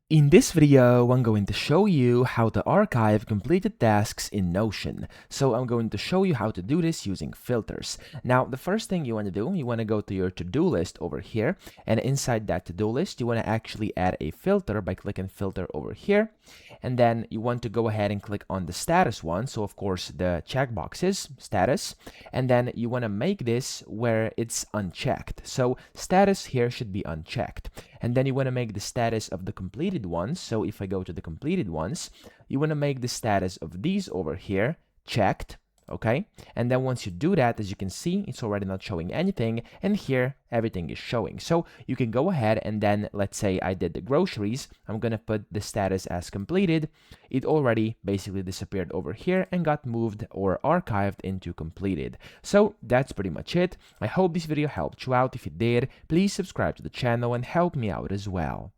In this video, I'm going to show you how to archive completed tasks in Notion. So I'm going to show you how to do this using filters. Now, the first thing you want to do, you want to go to your to-do list over here, and inside that to-do list, you want to actually add a filter by clicking filter over here. And then you want to go ahead and click on the status one. So of course, the checkboxes, status, and then you want to make this where it's unchecked. So status here should be unchecked. And then you want to make the status of the completed ones. So if I go to the completed ones, you want to make the status of these over here checked. Okay, and then once you do that, as you can see, it's already not showing anything, and here everything is showing. So you can go ahead and then, let's say I did the groceries, I'm gonna put the status as completed. It already basically disappeared over here and got moved or archived into completed. So that's pretty much it. I hope this video helped you out. If it did, please subscribe to the channel and help me out as well.